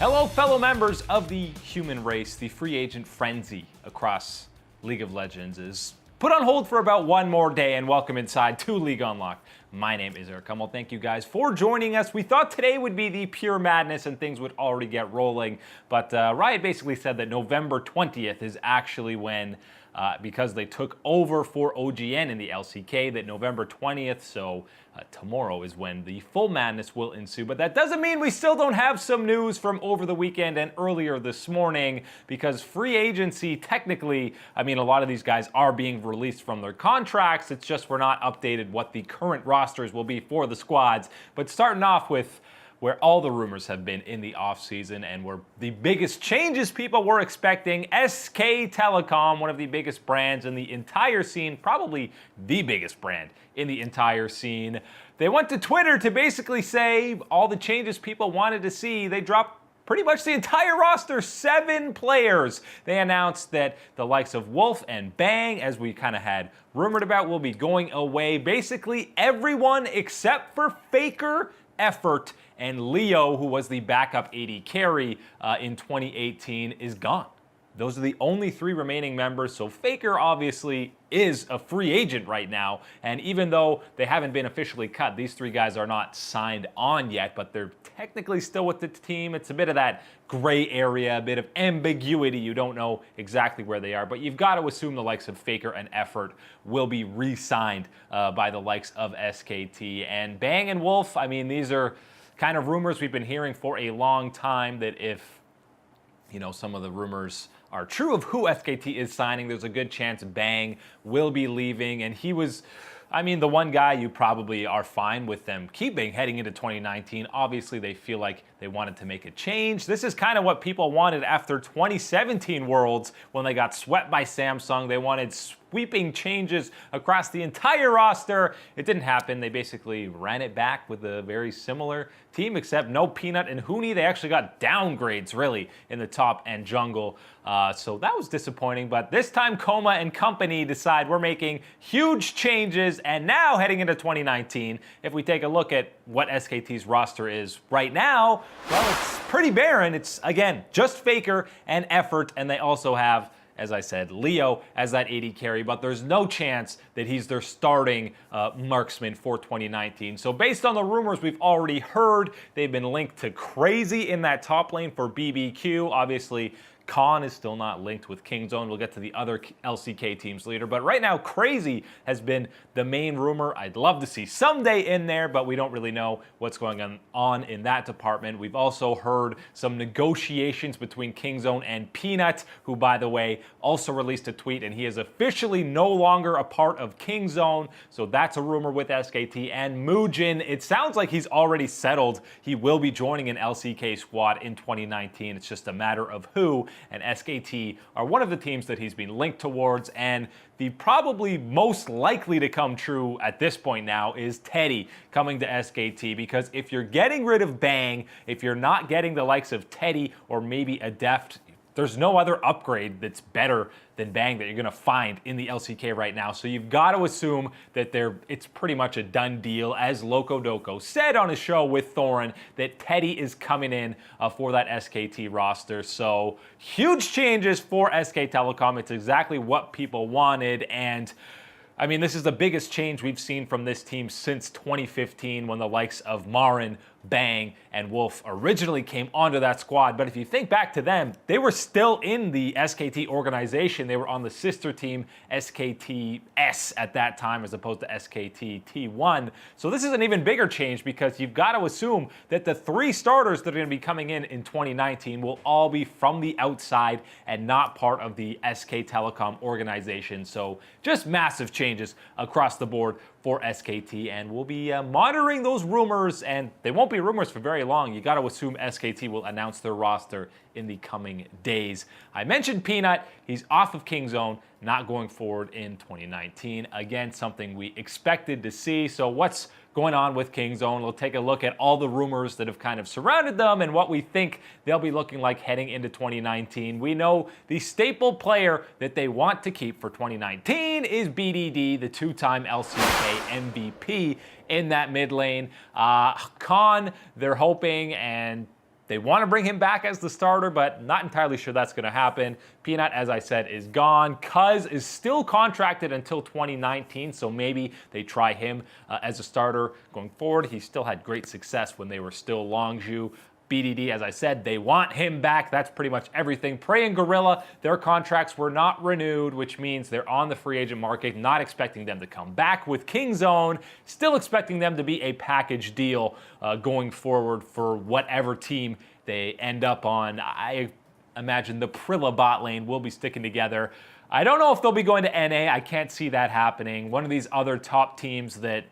Hello, fellow members of the human race. The free agent frenzy across League of Legends is put on hold for about one more day, and welcome inside to League Unlocked. My name is Eric Hummel. Thank you guys for joining us. We thought today would be the pure madness and things would already get rolling, but Riot basically said that November 20th is actually when, because they took over for OGN in the LCK, that November 20th, so tomorrow is when the full madness will ensue. But that doesn't mean we still don't have some news from over the weekend and earlier this morning, because free agency, technically, I mean, a lot of these guys are being released from their contracts. It's just we're not updated what the current rosters will be for the squads. But starting off with where all the rumors have been in the offseason and where the biggest changes people were expecting, SK Telecom, one of the biggest brands in the entire scene, probably the biggest brand in the entire scene. They went to Twitter to basically say all the changes people wanted to see. They dropped pretty much the entire roster, 7 players. They announced that the likes of Wolf and Bang, as we kind of had rumored about, will be going away. Basically everyone except for Faker, Effort, and Leo, who was the backup AD carry in 2018, is gone. Those are the only 3 remaining members, so Faker obviously is a free agent right now, and even though they haven't been officially cut, these 3 guys are not signed on yet, but they're technically still with the team. It's a bit of that gray area, a bit of ambiguity. You don't know exactly where they are, but you've got to assume the likes of Faker and Effort will be re-signed by the likes of SKT. And Bang and Wolf, I mean, these are kind of rumors we've been hearing for a long time, that if, you know, some of the rumors are true of who SKT is signing, there's a good chance Bang will be leaving. And he was, I mean, the one guy you probably are fine with them keeping heading into 2019. Obviously, they feel like they wanted to make a change. This is kind of what people wanted after 2017 Worlds when they got swept by Samsung. They wanted sweeping changes across the entire roster. It didn't happen. They basically ran it back with a very similar team, except no Peanut and Huni. They actually got downgrades, really, in the top and jungle. So that was disappointing. But this time, Coma and company decide we're making huge changes. And now, heading into 2019, if we take a look at what SKT's roster is right now, well, it's pretty barren. It's, again, just Faker and Effort, and they also have, as I said, Leo as that AD carry, but there's no chance that he's their starting marksman for 2019. So based on the rumors we've already heard, they've been linked to Crazy in that top lane for BBQ. Obviously, Khan is still not linked with Kingzone. We'll get to the other LCK teams later. But right now, Crazy has been the main rumor. I'd love to see someday in there, but we don't really know what's going on in that department. We've also heard some negotiations between Kingzone and Peanut, who, by the way, also released a tweet, and he is officially no longer a part of Kingzone. So that's a rumor with SKT. And Muujin, it sounds like he's already settled. He will be joining an LCK squad in 2019. It's just a matter of who. And SKT are one of the teams that he's been linked towards, and the probably most likely to come true at this point now is Teddy coming to SKT, because if you're getting rid of Bang, if you're not getting the likes of Teddy or maybe a Deft, there's no other upgrade that's better than Bang that you're going to find in the LCK right now. So you've got to assume that it's pretty much a done deal, as Loco Doco said on his show with Thorin, that Teddy is coming in for that SKT roster. So huge changes for SK Telecom. It's exactly what people wanted, and I mean, this is the biggest change we've seen from this team since 2015, when the likes of Marin, Bang, and Wolf originally came onto that squad. But if you think back to them, they were still in the SKT organization. They were on the sister team SKTS at that time, as opposed to SKT T1. So this is an even bigger change, because you've got to assume that the 3 starters that are going to be coming in 2019 will all be from the outside and not part of the SK Telecom organization. So just massive changes across the board for SKT, and we'll be monitoring those rumors, and they won't be rumors for very long. You got to assume SKT will announce their roster in the coming days. I mentioned Peanut. He's off of Kingzone, not going forward in 2019. Again, something we expected to see. So what's going on with Kingzone? We'll take a look at all the rumors that have kind of surrounded them and what we think they'll be looking like heading into 2019. We know the staple player that they want to keep for 2019 is BDD, the 2-time LCK MVP in that mid lane. Khan, they're hoping, and They want to bring him back as the starter, but not entirely sure that's going to happen. Peanut, as I said, is gone. Cuz is still contracted until 2019, so maybe they try him as a starter going forward. He still had great success when they were still Longzhu. BDD, as I said, they want him back. That's pretty much everything. Prey and Gorilla, their contracts were not renewed, which means they're on the free agent market, not expecting them to come back. With Kingzone, still expecting them to be a package deal going forward for whatever team they end up on. I imagine the Prilla bot lane will be sticking together. I don't know if they'll be going to NA. I can't see that happening. One of these other top teams that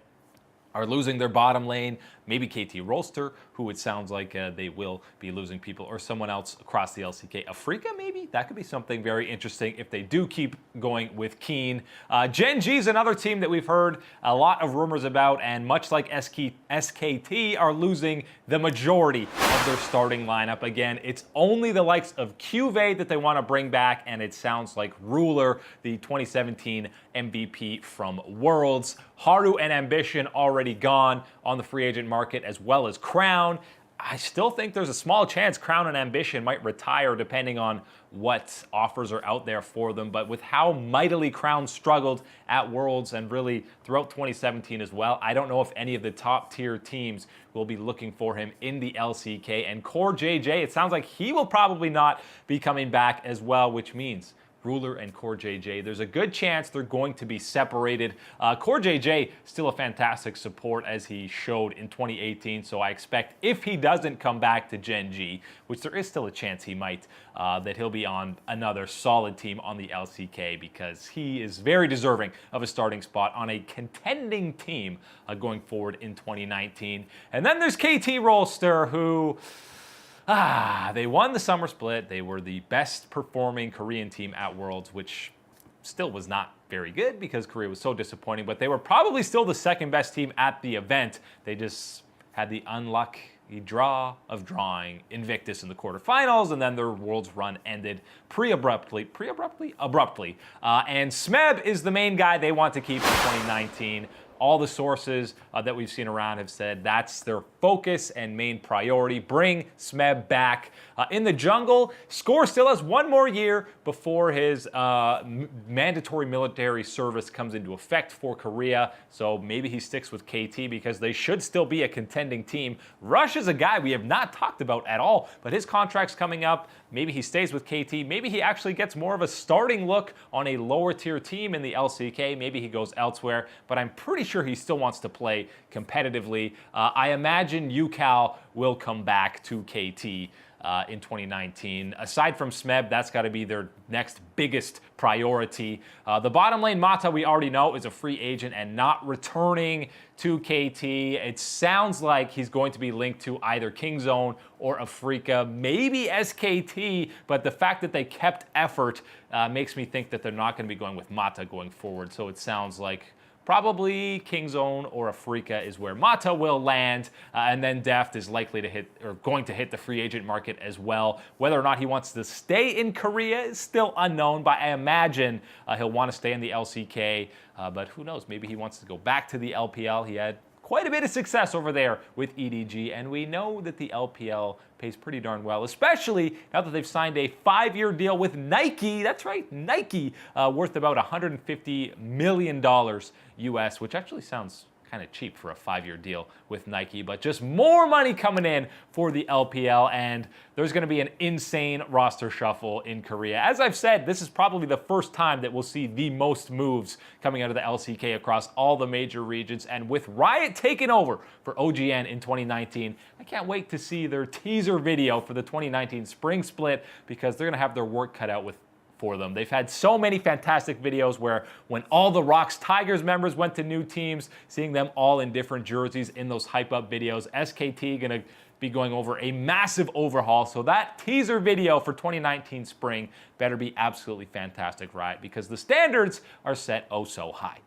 are losing their bottom lane, maybe KT Rolster, who it sounds like they will be losing people, or someone else across the LCK. Afrika, maybe? That could be something very interesting if they do keep going with Keen. Gen G is another team that we've heard a lot of rumors about, and much like SKT, are losing the majority of their starting lineup. Again, it's only the likes of Cuvée that they want to bring back, and it sounds like Ruler, the 2017 MVP from Worlds. Haru and Ambition already gone on the free agent market, as well as Crown. I still think there's a small chance Crown and Ambition might retire depending on what offers are out there for them. But with how mightily Crown struggled at Worlds and really throughout 2017 as well, I don't know if any of the top tier teams will be looking for him in the LCK. And Core JJ, it sounds like he will probably not be coming back as well, which means Ruler and Core JJ, there's a good chance they're going to be separated. Core JJ, still a fantastic support as he showed in 2018, so I expect if he doesn't come back to Gen G, which there is still a chance he might, that he'll be on another solid team on the LCK, because he is very deserving of a starting spot on a contending team going forward in 2019. And then there's KT Rolster, who they won the summer split. They were the best performing Korean team at Worlds, which still was not very good because Korea was so disappointing, but they were probably still the second best team at the event. They just had the unlucky draw of drawing Invictus in the quarterfinals, and then their Worlds run ended abruptly. And Smeb is the main guy they want to keep in 2019. All the sources that we've seen around have said that's their focus and main priority. Bring Smeb back. In the jungle, Score still has one more year before his mandatory military service comes into effect for Korea. So maybe he sticks with KT because they should still be a contending team. Rush is a guy we have not talked about at all, but his contract's coming up. Maybe he stays with KT. Maybe he actually gets more of a starting look on a lower tier team in the LCK. Maybe he goes elsewhere, but I'm pretty sure he still wants to play competitively. I imagine UCal will come back to KT in 2019. Aside from Smeb, that's got to be their next biggest priority. The bottom lane, Mata, we already know, is a free agent and not returning to KT. It sounds like he's going to be linked to either Kingzone or Afrika, maybe SKT, but the fact that they kept effort makes me think that they're not going to be going with Mata going forward. So it sounds like probably Kingzone or Afrika is where Mata will land, and then Deft is likely to hit, or going to hit, the free agent market as well. Whether or not he wants to stay in Korea is still unknown, but I imagine he'll want to stay in the LCK, but who knows, maybe he wants to go back to the LPL. He had quite a bit of success over there with EDG, and we know that the LPL pays pretty darn well, especially now that they've signed a 5-year deal with Nike. That's right, Nike, worth about $150 million US, which actually sounds kind of cheap for a 5-year deal with Nike, but just more money coming in for the LPL, and there's going to be an insane roster shuffle in Korea. As I've said, this is probably the first time that we'll see the most moves coming out of the LCK across all the major regions, and with Riot taking over for OGN in 2019, I can't wait to see their teaser video for the 2019 spring split, because they're going to have their work cut out for them. They've had so many fantastic videos where when all the Rocks Tigers members went to new teams, seeing them all in different jerseys in those hype up videos. SKT gonna be going over a massive overhaul, so that teaser video for 2019 spring better be absolutely fantastic, right? Because the standards are set oh so high.